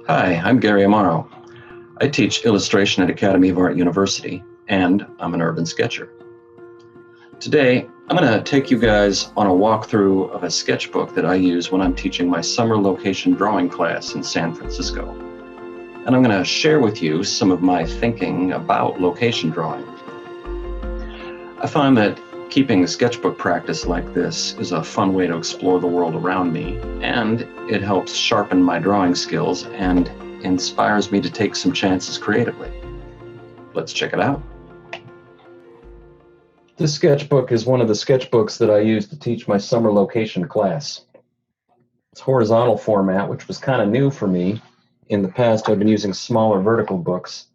Hi, I'm Gary Amaro. I teach illustration at Academy of Art University, and I'm an urban sketcher. Today, I'm going to take you guys on a walkthrough of a sketchbook that I use when I'm teaching my summer location drawing class in San Francisco. And I'm going to share with you some of my thinking about location drawing. I find that keeping a sketchbook practice like this is a fun way to explore the world around me, and it helps sharpen my drawing skills and inspires me to take some chances creatively. Let's check it out. This sketchbook is one of the sketchbooks that I use to teach my summer location class. It's horizontal format, which was kind of new for me. In the past, I've been using smaller vertical books,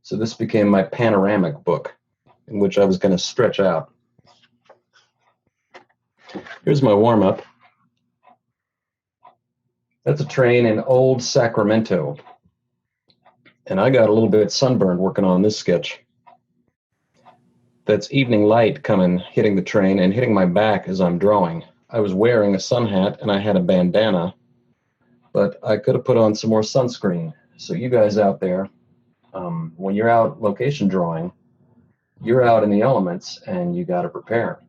so this became my panoramic book, in which I was going to stretch out. Here's my warm-up. That's a train in old Sacramento. And I got a little bit sunburned working on this sketch. That's evening light coming, hitting the train and hitting my back as I'm drawing. I was wearing a sun hat and I had a bandana, but I could have put on some more sunscreen. So you guys out there, when you're out location drawing, you're out in the elements and you got to prepare.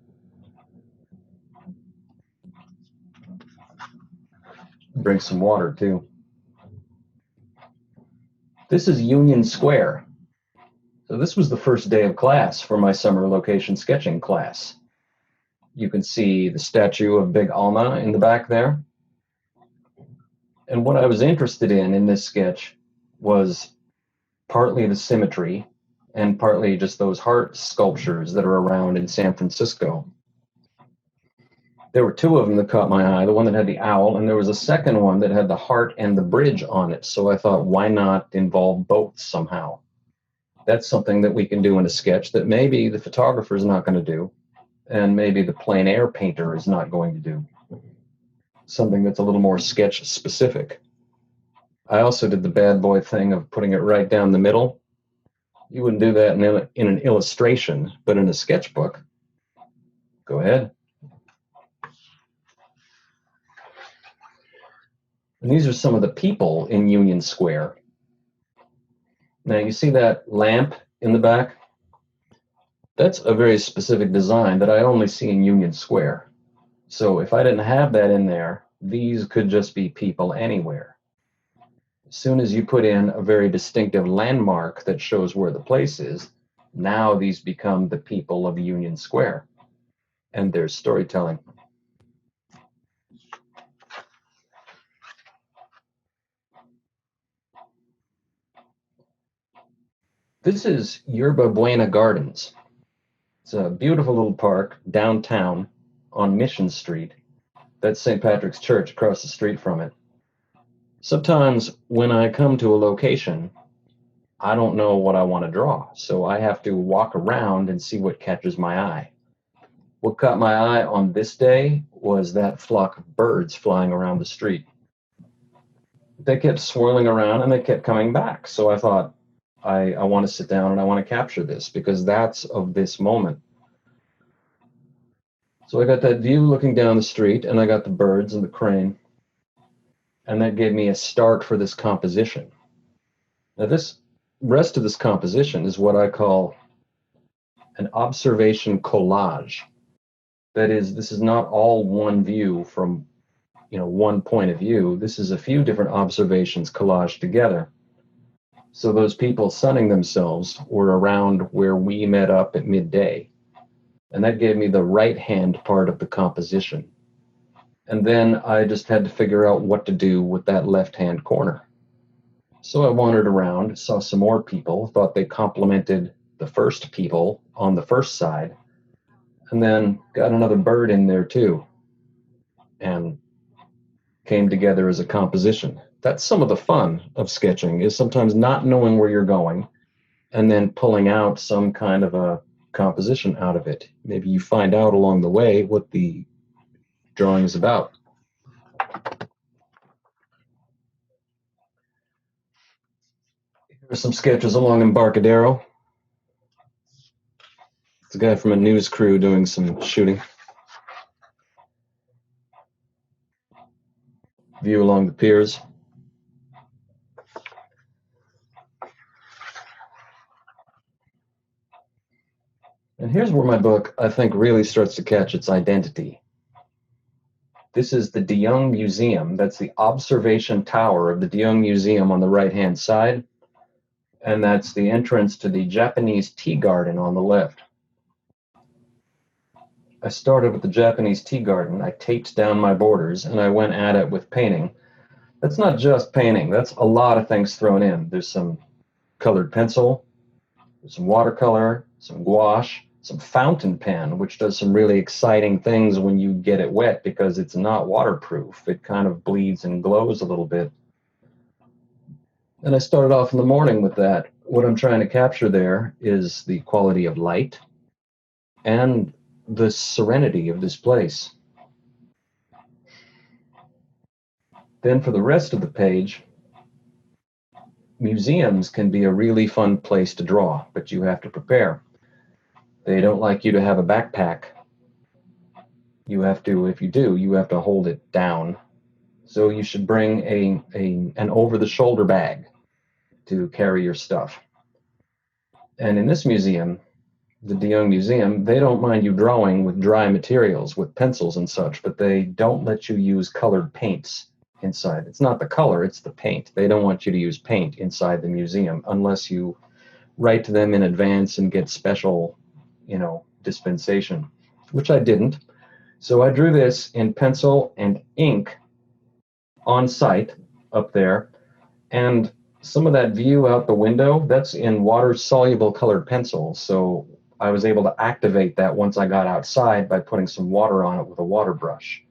Drink some water too. This is Union Square. So this was the first day of class for my summer location sketching class. You can see the statue of Big Alma in the back there. And what I was interested in this sketch was partly the symmetry and partly just those heart sculptures that are around in San Francisco. There were two of them that caught my eye, the one that had the owl, and there was a second one that had the heart and the bridge on it. So I thought, why not involve both somehow? That's something that we can do in a sketch that maybe the photographer is not going to do, and maybe the plein air painter is not going to do. Something that's a little more sketch specific. I also did the bad boy thing of putting it right down the middle. You wouldn't do that in an illustration, but in a sketchbook, go ahead. And these are some of the people in Union Square. Now you see that lamp in the back? That's a very specific design that I only see in Union Square. So if I didn't have that in there, these could just be people anywhere. As soon as you put in a very distinctive landmark that shows where the place is, now these become the people of Union Square. And there's storytelling. This is Yerba Buena Gardens. It's a beautiful little park downtown on Mission Street. That's St. Patrick's Church across the street from it. Sometimes when I come to a location, I don't know what I want to draw, so I have to walk around and see what catches my eye. What caught my eye on this day was that flock of birds flying around the street. They kept swirling around and they kept coming back, so I thought, I want to sit down and I want to capture this because that's of this moment. So I got that view looking down the street and I got the birds and the crane, and that gave me a start for this composition. Now this rest of this composition is what I call an observation collage. That is, this is not all one view from one point of view. This is a few different observations collaged together. So those people sunning themselves were around where we met up at midday. And that gave me the right-hand part of the composition. And then I just had to figure out what to do with that left-hand corner. So I wandered around, saw some more people, thought they complemented the first people on the first side, and then got another bird in there too, and came together as a composition. That's some of the fun of sketching, is sometimes not knowing where you're going and then pulling out some kind of a composition out of it. Maybe you find out along the way what the drawing is about. Here are some sketches along Embarcadero. It's a guy from a news crew doing some shooting. View along the piers. And here's where my book, I think, really starts to catch its identity. This is the De Young Museum. That's the observation tower of the De Young Museum on the right-hand side. And that's the entrance to the Japanese tea garden on the left. I started with the Japanese tea garden. I taped down my borders, and I went at it with painting. That's not just painting. That's a lot of things thrown in. There's some colored pencil, there's some watercolor, some gouache, some fountain pen, which does some really exciting things when you get it wet because it's not waterproof. It kind of bleeds and glows a little bit. And I started off in the morning with that. What I'm trying to capture there is the quality of light and the serenity of this place. Then for the rest of the page, museums can be a really fun place to draw, but you have to prepare. They don't like you to have a backpack. You have to, if you do, you have to hold it down. So you should bring an over-the-shoulder bag to carry your stuff. And in this museum, the De Young Museum, they don't mind you drawing with dry materials, with pencils and such, but they don't let you use colored paints inside. It's not the color, it's the paint. They don't want you to use paint inside the museum unless you write to them in advance and get special, dispensation, which I didn't. So I drew this in pencil and ink on site up there, and some of that view out the window, that's in water-soluble colored pencil. So I was able to activate that once I got outside by putting some water on it with a water brush.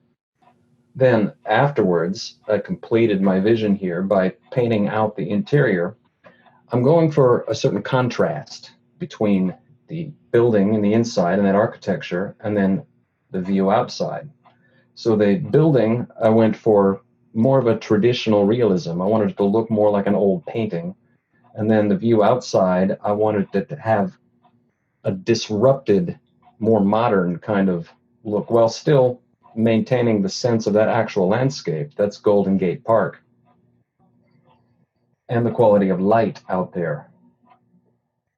Then afterwards, I completed my vision here by painting out the interior. I'm going for a certain contrast between the building and the inside and that architecture, and then the view outside. So the building, I went for more of a traditional realism. I wanted it to look more like an old painting. And then the view outside, I wanted it to have a disrupted, more modern kind of look, while still maintaining the sense of that actual landscape. That's Golden Gate Park. And the quality of light out there.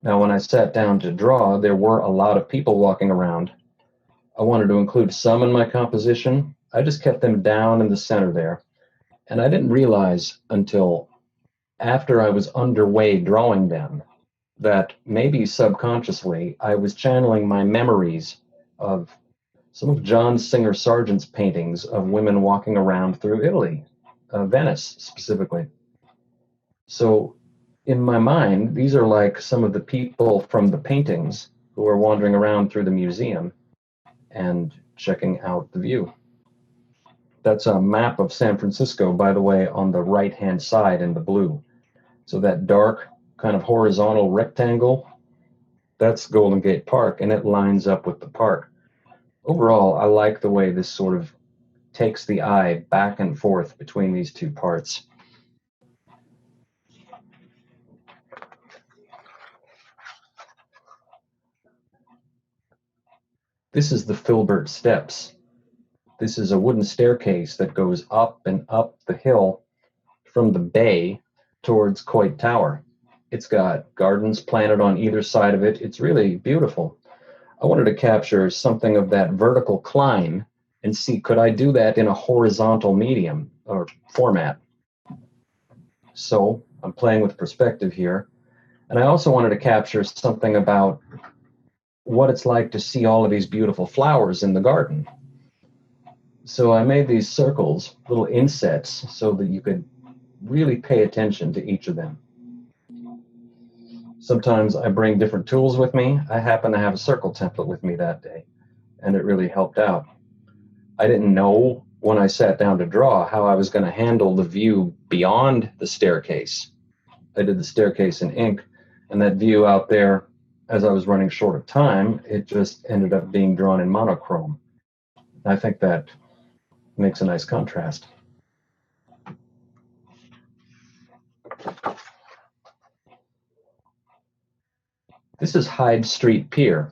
Now, when I sat down to draw, there were a lot of people walking around. I wanted to include some in my composition. I just kept them down in the center there. And I didn't realize until after I was underway drawing them that maybe subconsciously I was channeling my memories of some of John Singer Sargent's paintings of women walking around through Italy, Venice specifically. So in my mind, these are like some of the people from the paintings who are wandering around through the museum and checking out the view. That's a map of San Francisco, by the way, on the right-hand side in the blue. So that dark kind of horizontal rectangle, that's Golden Gate Park, and it lines up with the park. Overall, I like the way this sort of takes the eye back and forth between these two parts. This is the Filbert Steps. This is a wooden staircase that goes up and up the hill from the bay towards Coit Tower. It's got gardens planted on either side of it. It's really beautiful. I wanted to capture something of that vertical climb and see, could I do that in a horizontal medium or format? So I'm playing with perspective here. And I also wanted to capture something about what it's like to see all of these beautiful flowers in the garden. So I made these circles, little insets, so that you could really pay attention to each of them. Sometimes I bring different tools with me. I happen to have a circle template with me that day, and it really helped out. I didn't know when I sat down to draw how I was going to handle the view beyond the staircase. I did the staircase in ink, and that view out there, as I was running short of time, it just ended up being drawn in monochrome. I think that makes a nice contrast. This is Hyde Street Pier.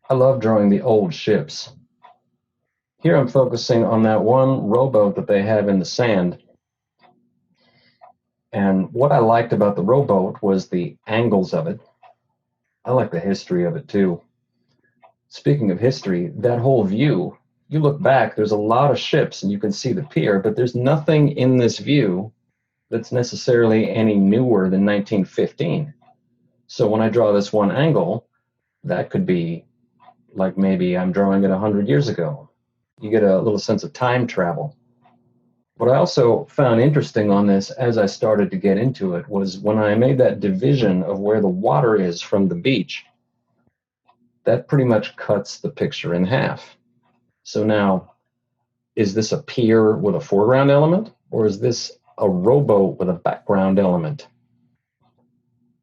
I love drawing the old ships. Here I'm focusing on that one rowboat that they have in the sand. And what I liked about the rowboat was the angles of it. I like the history of it too. Speaking of history, that whole view, you look back, there's a lot of ships and you can see the pier, but there's nothing in this view that's necessarily any newer than 1915. So when I draw this one angle, that could be like maybe I'm drawing it 100 years ago. You get a little sense of time travel. What I also found interesting on this as I started to get into it was when I made that division of where the water is from the beach, that pretty much cuts the picture in half. So now, is this a pier with a foreground element, or is this a rowboat with a background element?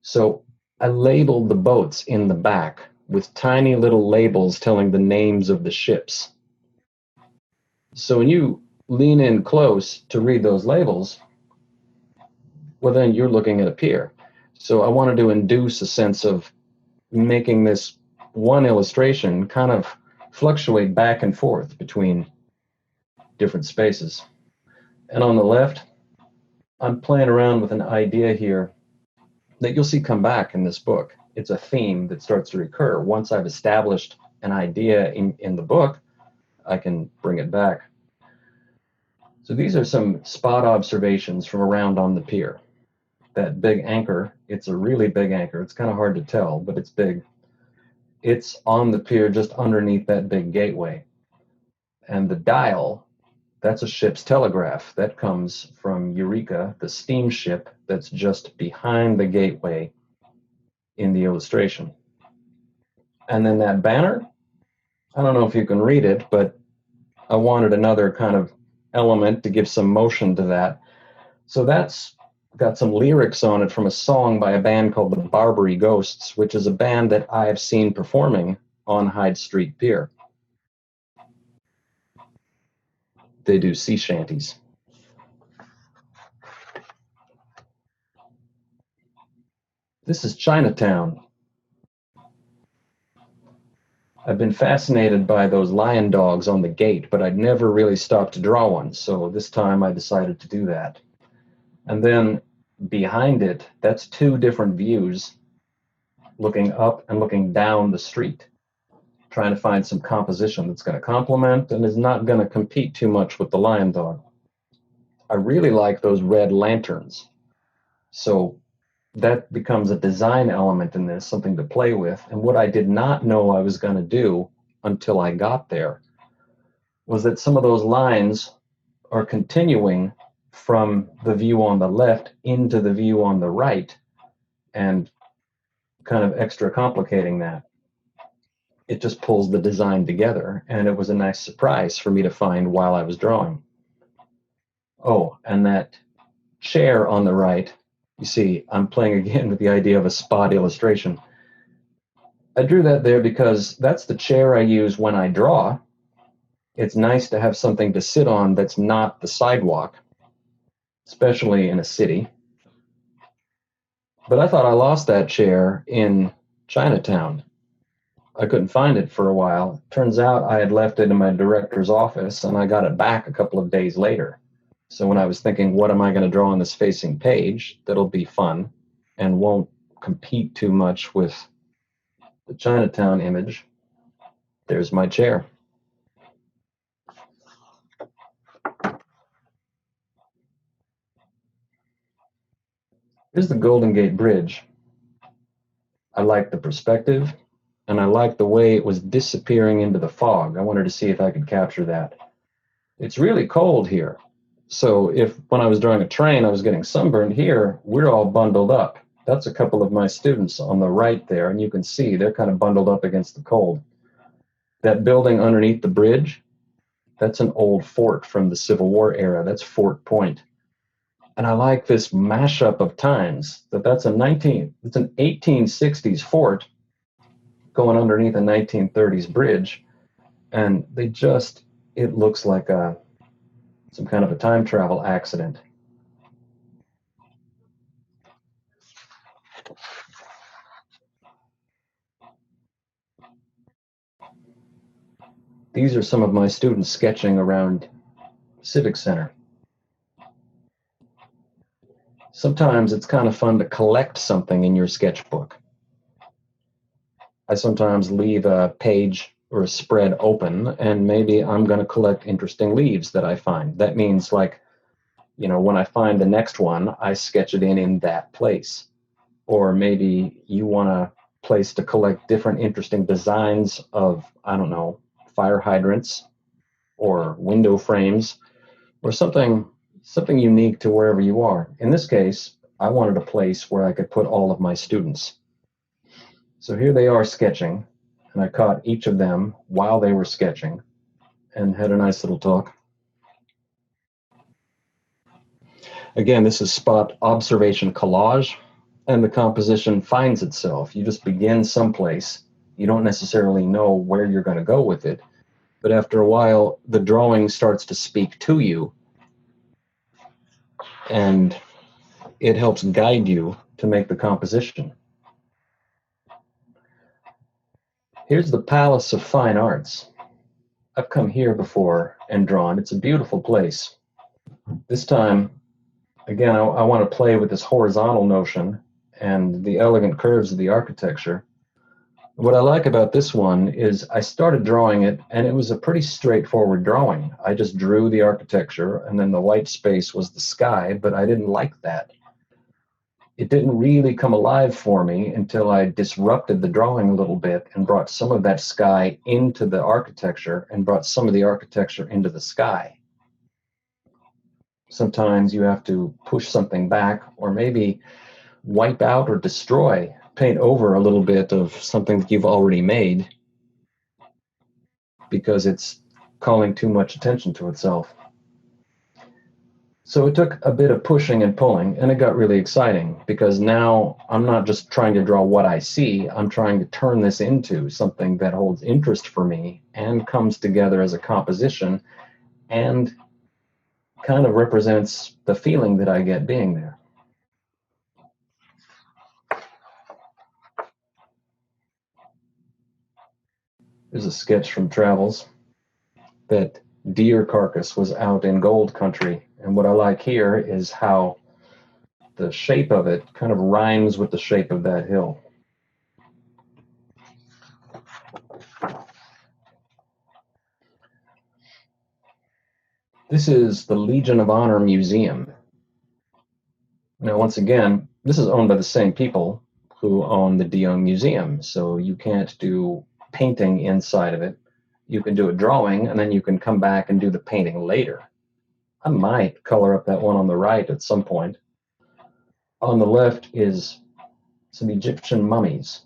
So I labeled the boats in the back with tiny little labels telling the names of the ships. So when you lean in close to read those labels, well, then you're looking at a pier. So I wanted to induce a sense of making this one illustration kind of fluctuate back and forth between different spaces. And on the left, I'm playing around with an idea here that you'll see come back in this book. It's a theme that starts to recur. Once I've established an idea in the book, I can bring it back. So these are some spot observations from around on the pier. That big anchor, it's a really big anchor. It's kind of hard to tell, but it's big. It's on the pier just underneath that big gateway. And the dial, that's a ship's telegraph. That comes from Eureka, the steamship that's just behind the gateway in the illustration. And then that banner, I don't know if you can read it, but I wanted another kind of element to give some motion to that. So that's got some lyrics on it from a song by a band called the Barbary Ghosts, which is a band that I have seen performing on Hyde Street Pier. They do sea shanties. This is Chinatown. I've been fascinated by those lion dogs on the gate, but I'd never really stopped to draw one, so this time I decided to do that. And then behind it, that's two different views, looking up and looking down the street, trying to find some composition that's going to complement and is not going to compete too much with the lion dog. I really like those red lanterns. So that becomes a design element in this, something to play with. And what I did not know I was going to do until I got there was that some of those lines are continuing from the view on the left into the view on the right and kind of extra complicating that. It just pulls the design together, and it was a nice surprise for me to find while I was drawing. Oh, and that chair on the right, you see, I'm playing again with the idea of a spot illustration. I drew that there because that's the chair I use when I draw. It's nice to have something to sit on that's not the sidewalk, especially in a city. But I thought I lost that chair in Chinatown. I couldn't find it for a while. Turns out I had left it in my director's office, and I got it back a couple of days later. So when I was thinking, what am I going to draw on this facing page that'll be fun and won't compete too much with the Chinatown image, there's my chair. Here's the Golden Gate Bridge. I like the perspective, and I like the way it was disappearing into the fog. I wanted to see if I could capture that. It's really cold here. So if when I was drawing a train, I was getting sunburned here, we're all bundled up. That's a couple of my students on the right there, and you can see they're kind of bundled up against the cold. That building underneath the bridge, that's an old fort from the Civil War era. That's Fort Point. And I like this mashup of times, it's an 1860s fort going underneath a 1930s bridge. And it looks like some kind of a time travel accident. These are some of my students sketching around Civic Center. Sometimes it's kind of fun to collect something in your sketchbook. I sometimes leave a page or a spread open, and maybe I'm going to collect interesting leaves that I find. That means, like, when I find the next one, I sketch it in that place. Or maybe you want a place to collect different interesting designs of, I don't know, fire hydrants or window frames or something unique to wherever you are. In this case, I wanted a place where I could put all of my students. So here they are sketching, and I caught each of them while they were sketching and had a nice little talk. Again, this is spot observation collage, and the composition finds itself. You just begin someplace. You don't necessarily know where you're going to go with it, but after a while, the drawing starts to speak to you, and it helps guide you to make the composition. Here's the Palace of Fine Arts. I've come here before and drawn. It's a beautiful place. This time, again, I want to play with this horizontal notion and the elegant curves of the architecture. What I like about this one is I started drawing it, and it was a pretty straightforward drawing. I just drew the architecture, and then the white space was the sky, but I didn't like that. It didn't really come alive for me until I disrupted the drawing a little bit and brought some of that sky into the architecture and brought some of the architecture into the sky. Sometimes you have to push something back, or maybe wipe out or destroy, paint over a little bit of something that you've already made because it's calling too much attention to itself. So it took a bit of pushing and pulling, and it got really exciting because now I'm not just trying to draw what I see, I'm trying to turn this into something that holds interest for me and comes together as a composition and kind of represents the feeling that I get being there. There's a sketch from Travels. That deer carcass was out in gold country, and what I like here is how the shape of it kind of rhymes with the shape of that hill. This is the Legion of Honor Museum. Now, once again, this is owned by the same people who own the Dion Museum, so you can't do painting inside of it. You can do a drawing, and then you can come back and do the painting later. I might color up that one on the right at some point. On the left is some Egyptian mummies.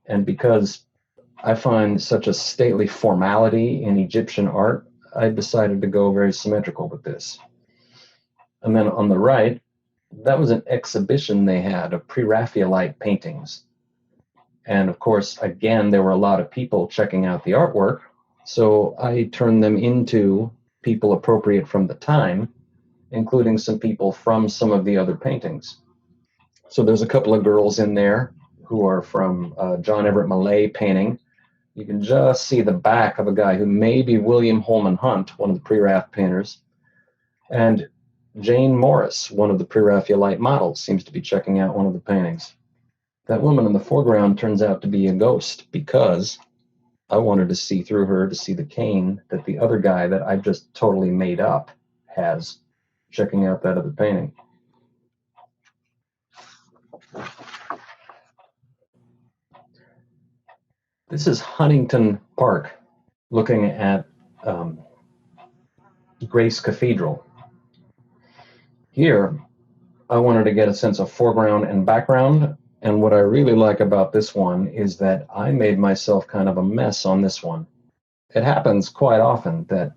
And because I find such a stately formality in Egyptian art, I decided to go very symmetrical with this. And then on the right, that was an exhibition they had of pre-Raphaelite paintings. And of course, again, there were a lot of people checking out the artwork, so I turned them into people appropriate from the time, including some people from some of the other paintings. So there's a couple of girls in there who are from John Everett Millay painting. You can just see the back of a guy who may be William Holman Hunt, one of the pre-Raph painters. And Jane Morris, one of the pre-Raphaelite models, seems to be checking out one of the paintings. That woman in the foreground turns out to be a ghost because I wanted to see through her to see the cane that the other guy that I just totally made up has, checking out that other painting. This is Huntington Park, looking at Grace Cathedral. Here, I wanted to get a sense of foreground and background, and what I really like about this one is that I made myself kind of a mess on this one. It happens quite often that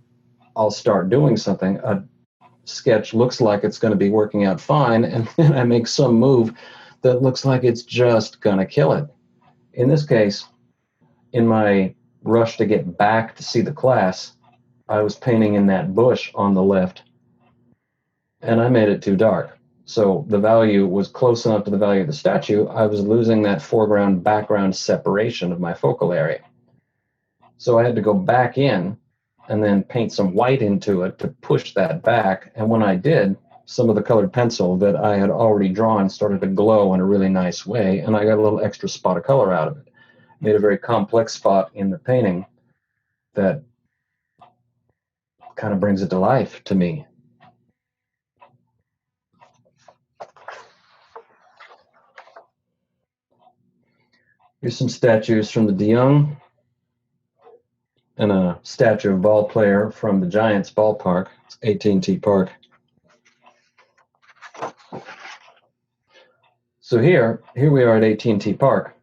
I'll start doing something, a sketch looks like it's going to be working out fine, and then I make some move that looks like it's just going to kill it. In this case, in my rush to get back to see the class, I was painting in that bush on the left, and I made it too dark. So the value was close enough to the value of the statue, I was losing that foreground-background separation of my focal area. So I had to go back in and then paint some white into it to push that back, and when I did, some of the colored pencil that I had already drawn started to glow in a really nice way, and I got a little extra spot of color out of it. made a very complex spot in the painting that kind of brings it to life to me. Here's some statues from the DeYoung and a statue of a ball player from the Giants ballpark. It's AT&T Park. So here we are at AT&T Park.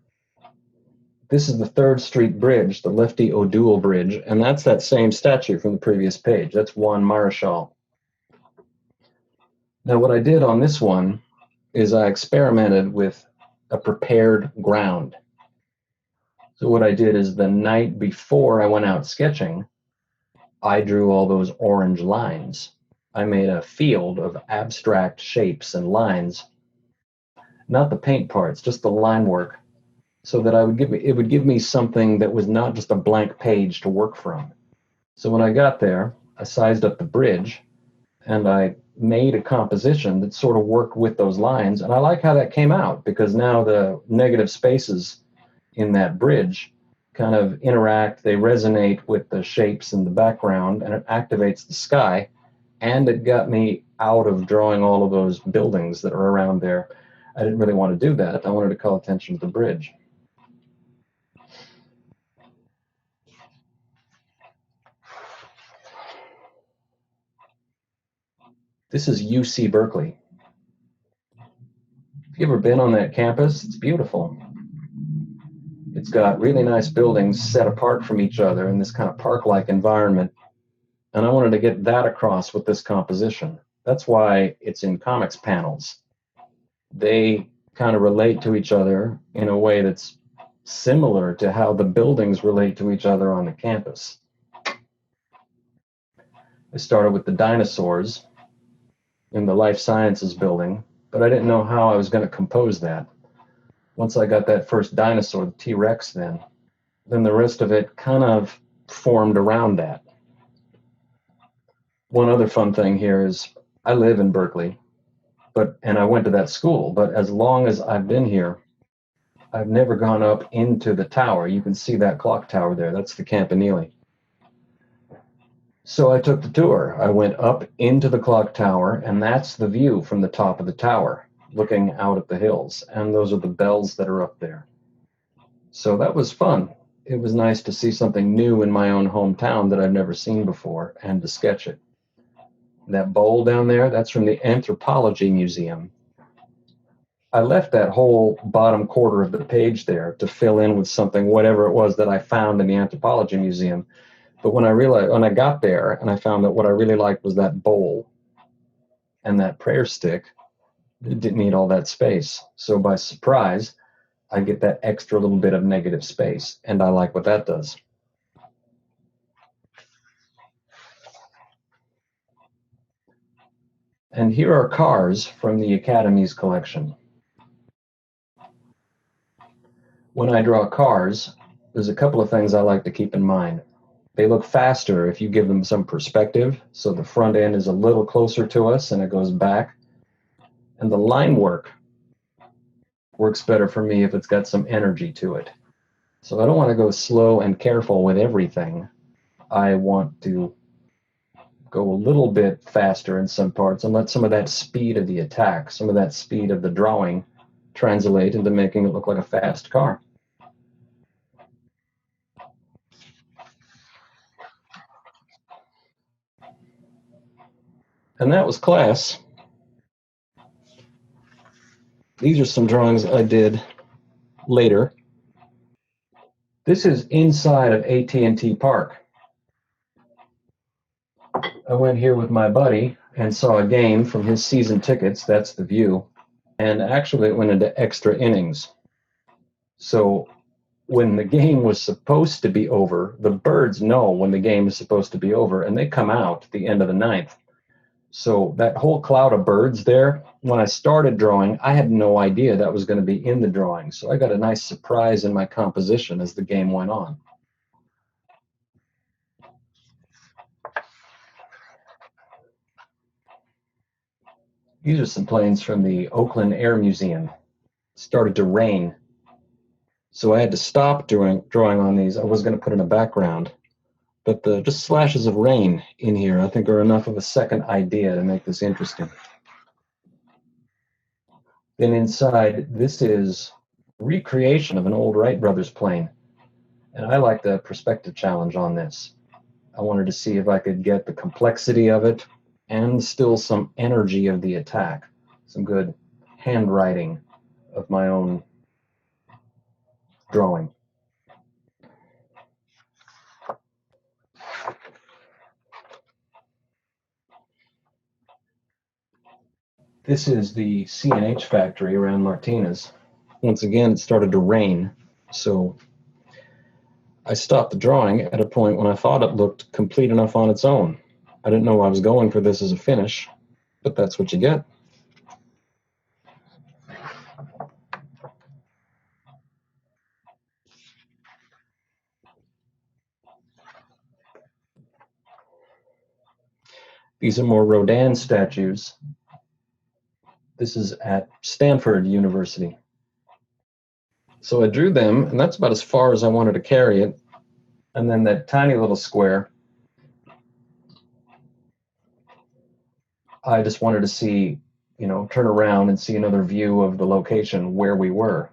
This is the 3rd Street Bridge, the Lefty O'Doul Bridge, and that's that same statue from the previous page. That's Juan Marichal. Now what I did on this one is I experimented with a prepared ground. So what I did is the night before I went out sketching, I drew all those orange lines. I made a field of abstract shapes and lines, not the paint parts, just the line work, so that it would give me something that was not just a blank page to work from. So when I got there, I sized up the bridge and I made a composition that sort of worked with those lines, and I like how that came out because now the negative spaces in that bridge kind of interact, they resonate with the shapes in the background, and it activates the sky, and it got me out of drawing all of those buildings that are around there. I didn't really want to do that. I wanted to call attention to the bridge. This is UC Berkeley. Have you ever been on that campus? It's beautiful. It's got really nice buildings set apart from each other in this kind of park-like environment. And I wanted to get that across with this composition. That's why it's in comics panels. They kind of relate to each other in a way that's similar to how the buildings relate to each other on the campus. I started with the dinosaurs in the life sciences building, but I didn't know how I was going to compose that. Once I got that first dinosaur, the T-Rex, then the rest of it kind of formed around that. One other fun thing here is I live in Berkeley, and I went to that school, but as long as I've been here, I've never gone up into the tower. You can see that clock tower there. That's the Campanile. So I took the tour. I went up into the clock tower, and that's the view from the top of the tower, looking out at the hills, and those are the bells that are up there. So that was fun. It was nice to see something new in my own hometown that I've never seen before, and to sketch it. That bowl down there, that's from the Anthropology Museum. I left that whole bottom quarter of the page there to fill in with something, whatever it was that I found in the Anthropology Museum. But when I got there and I found that what I really liked was that bowl and that prayer stick, it didn't need all that space. So by surprise, I get that extra little bit of negative space, and I like what that does. And here are cars from the Academy's collection. When I draw cars, there's a couple of things I like to keep in mind. They look faster if you give them some perspective, so the front end is a little closer to us and it goes back. And the line work works better for me if it's got some energy to it. So I don't want to go slow and careful with everything. I want to go a little bit faster in some parts and let some of that speed of the attack, some of that speed of the drawing translate into making it look like a fast car. And that was class. These are some drawings I did later. This is inside of AT&T Park. I went here with my buddy and saw a game from his season tickets. That's the view. And actually it went into extra innings. So when the game was supposed to be over, the birds know when the game is supposed to be over, and they come out at the end of the ninth. So that whole cloud of birds there, when I started drawing, I had no idea that was going to be in the drawing. So I got a nice surprise in my composition as the game went on. These are some planes from the Oakland Air Museum. It started to rain. So I had to stop drawing on these. I was going to put in a background, but the just slashes of rain in here, I think, are enough of a second idea to make this interesting. Then inside, this is recreation of an old Wright Brothers plane. And I like the perspective challenge on this. I wanted to see if I could get the complexity of it and still some energy of the attack. Some good handwriting of my own drawing. This is the C&H factory around Martinez. Once again, it started to rain, so I stopped the drawing at a point when I thought it looked complete enough on its own. I didn't know I was going for this as a finish, but that's what you get. These are more Rodin statues. This is at Stanford University. So I drew them, and that's about as far as I wanted to carry it. And then that tiny little square, I just wanted to see, turn around and see another view of the location where we were.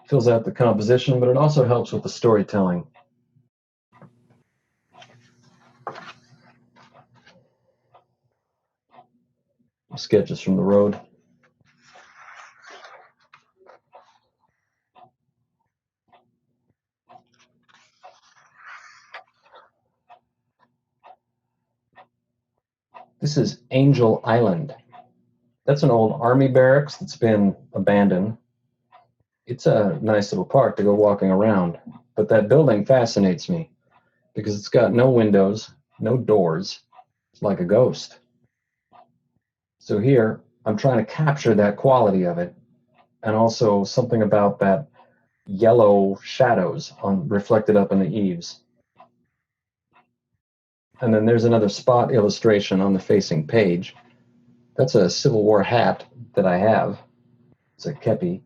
Fills out the composition, but it also helps with the storytelling. Sketches from the road. This is Angel Island. That's an old army barracks that's been abandoned. It's a nice little park to go walking around, but that building fascinates me because it's got no windows, no doors. It's like a ghost. So here, I'm trying to capture that quality of it, and also something about that yellow shadows reflected up in the eaves. And then there's another spot illustration on the facing page. That's a Civil War hat that I have. It's a kepi.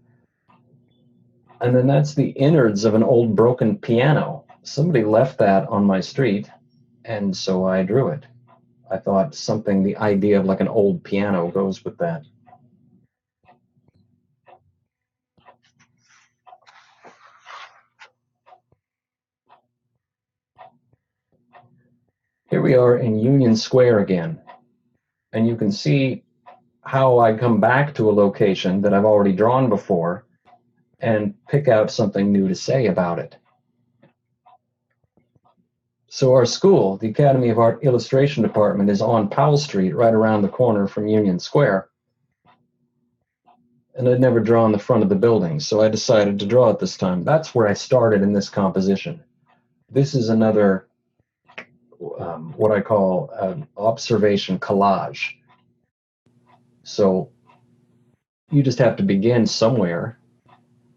And then that's the innards of an old broken piano. Somebody left that on my street, and so I drew it. I thought the idea of like an old piano goes with that. Here we are in Union Square again, and you can see how I come back to a location that I've already drawn before and pick out something new to say about it. So our school, the Academy of Art Illustration Department, is on Powell Street, right around the corner from Union Square. And I'd never drawn the front of the building, so I decided to draw it this time. That's where I started in this composition. This is another, what I call an observation collage. So you just have to begin somewhere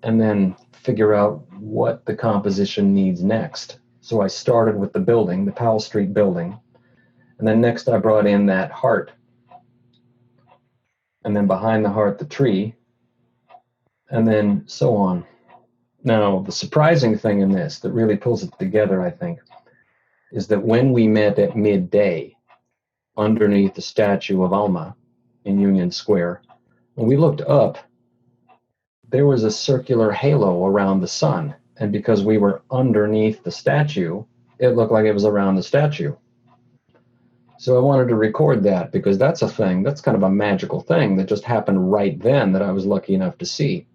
and then figure out what the composition needs next. So I started with the building, the Powell Street building, and then next I brought in that heart, and then behind the heart the tree, and then so on. Now, the surprising thing in this that really pulls it together, I think, is that when we met at midday underneath the statue of Alma in Union Square, when we looked up, there was a circular halo around the sun. And because we were underneath the statue, it looked like it was around the statue. So I wanted to record that because that's a thing, that's kind of a magical thing that just happened right then that I was lucky enough to see.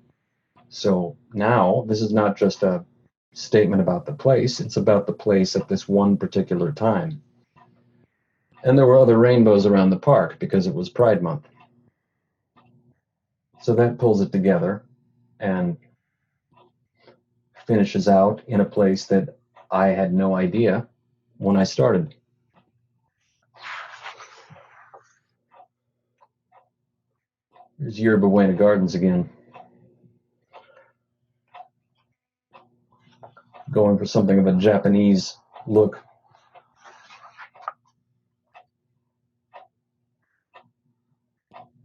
So now this is not just a statement about the place, it's about the place at this one particular time. And there were other rainbows around the park because it was Pride Month. So that pulls it together and finishes out in a place that I had no idea when I started. There's Yerba Buena Gardens again. Going for something of a Japanese look.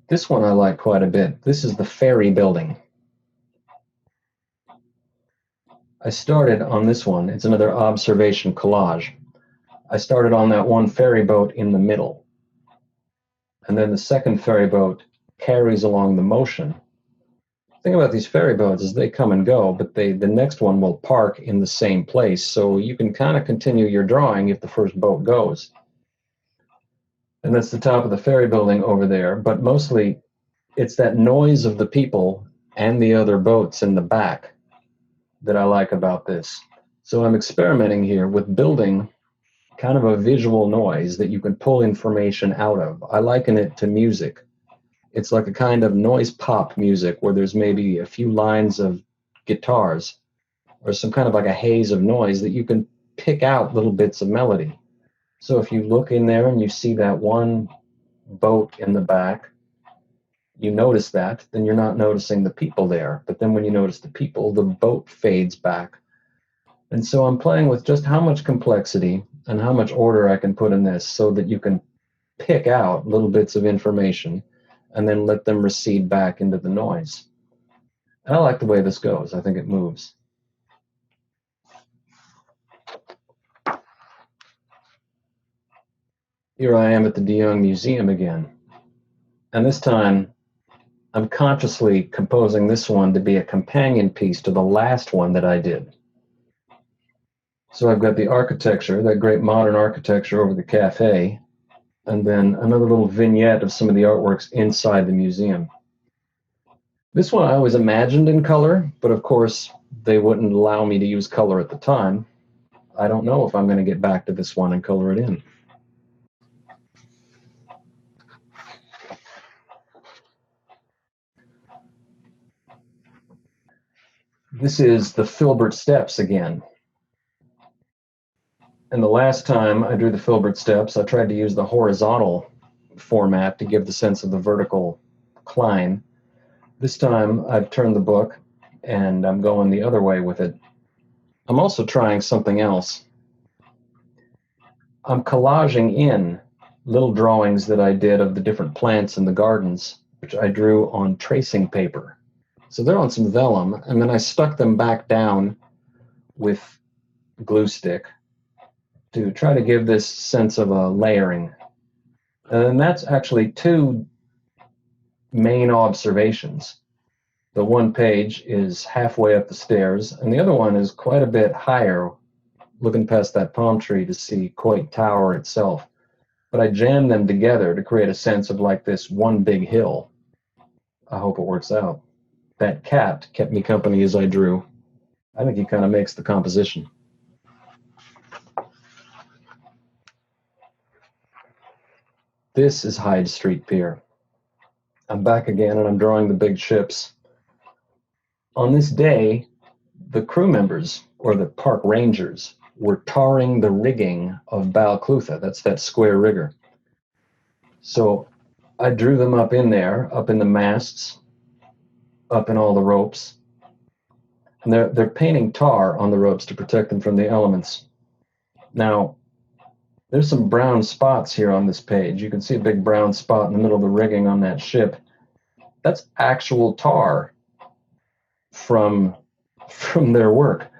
This one I like quite a bit. This is the ferry building. I started on this one. It's another observation collage. I started on that one ferry boat in the middle. And then the second ferry boat carries along the motion. The thing about these ferry boats is they come and go, but the next one will park in the same place. So you can kind of continue your drawing if the first boat goes. And that's the top of the ferry building over there. But mostly it's that noise of the people and the other boats in the back that I like about this. So I'm experimenting here with building kind of a visual noise that you can pull information out of. I liken it to music. It's like a kind of noise pop music where there's maybe a few lines of guitars or some kind of like a haze of noise that you can pick out little bits of melody. So if you look in there and you see that one boat in the back, you notice that, then you're not noticing the people there. But then when you notice the people, the boat fades back. And so I'm playing with just how much complexity and how much order I can put in this so that you can pick out little bits of information and then let them recede back into the noise. And I like the way this goes. I think it moves. Here I am at the de Young Museum again. And this time, I'm consciously composing this one to be a companion piece to the last one that I did. So I've got the architecture, that great modern architecture over the cafe, and then another little vignette of some of the artworks inside the museum. This one I always imagined in color, but of course they wouldn't allow me to use color at the time. I don't know if I'm going to get back to this one and color it in. This is the Filbert Steps again. And the last time I drew the Filbert Steps, I tried to use the horizontal format to give the sense of the vertical climb. This time I've turned the book and I'm going the other way with it. I'm also trying something else. I'm collaging in little drawings that I did of the different plants in the gardens, which I drew on tracing paper. So they're on some vellum, and then I stuck them back down with glue stick to try to give this sense of a layering. And that's actually two main observations. The one page is halfway up the stairs, and the other one is quite a bit higher, looking past that palm tree to see Coit Tower itself. But I jammed them together to create a sense of like this one big hill. I hope it works out. That cat kept me company as I drew. I think he kind of makes the composition. This is Hyde Street Pier. I'm back again and I'm drawing the big ships. On this day, the crew members, or the park rangers, were tarring the rigging of Balclutha. That's that square rigger. So I drew them up in there, up in the masts, up in all the ropes. And they're painting tar on the ropes to protect them from the elements. Now, there's some brown spots here on this page. You can see a big brown spot in the middle of the rigging on that ship. That's actual tar from their work.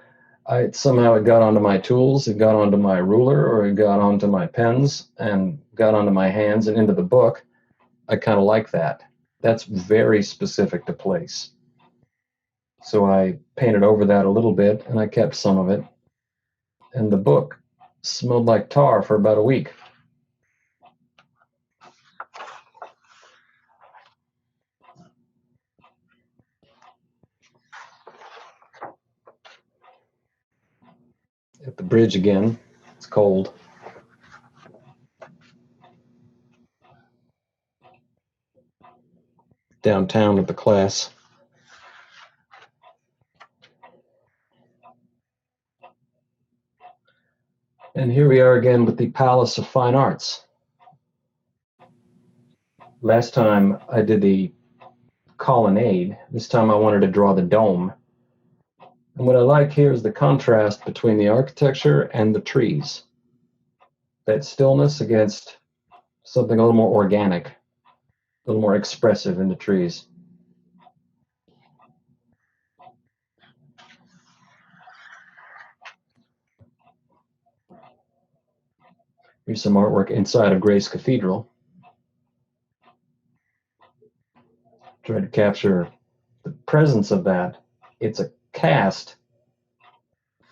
Somehow it got onto my tools, it got onto my ruler, or it got onto my pens, and got onto my hands and into the book. I kind of like that. That's very specific to place. So I painted over that a little bit, and I kept some of it. And the book smelled like tar for about a week. At the bridge again, it's cold. Downtown with the class. And here we are again with the Palace of Fine Arts. Last time I did the colonnade. This time I wanted to draw the dome. And what I like here is the contrast between the architecture and the trees. That stillness against something a little more organic, a little more expressive in the trees. Here's some artwork inside of Grace Cathedral. Try to capture the presence of that. It's a cast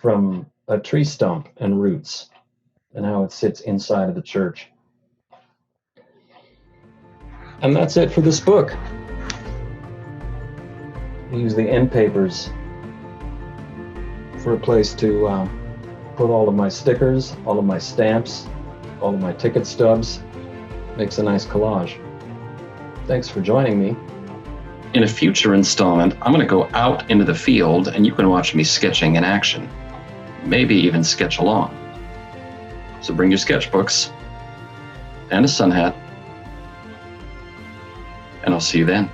from a tree stump and roots and how it sits inside of the church. And that's it for this book. I use the end papers for a place to put all of my stickers, all of my stamps, all of my ticket stubs. Makes a nice collage. Thanks for joining me. In a future installment, I'm going to go out into the field and you can watch me sketching in action. Maybe even sketch along. So bring your sketchbooks and a sun hat, and I'll see you then.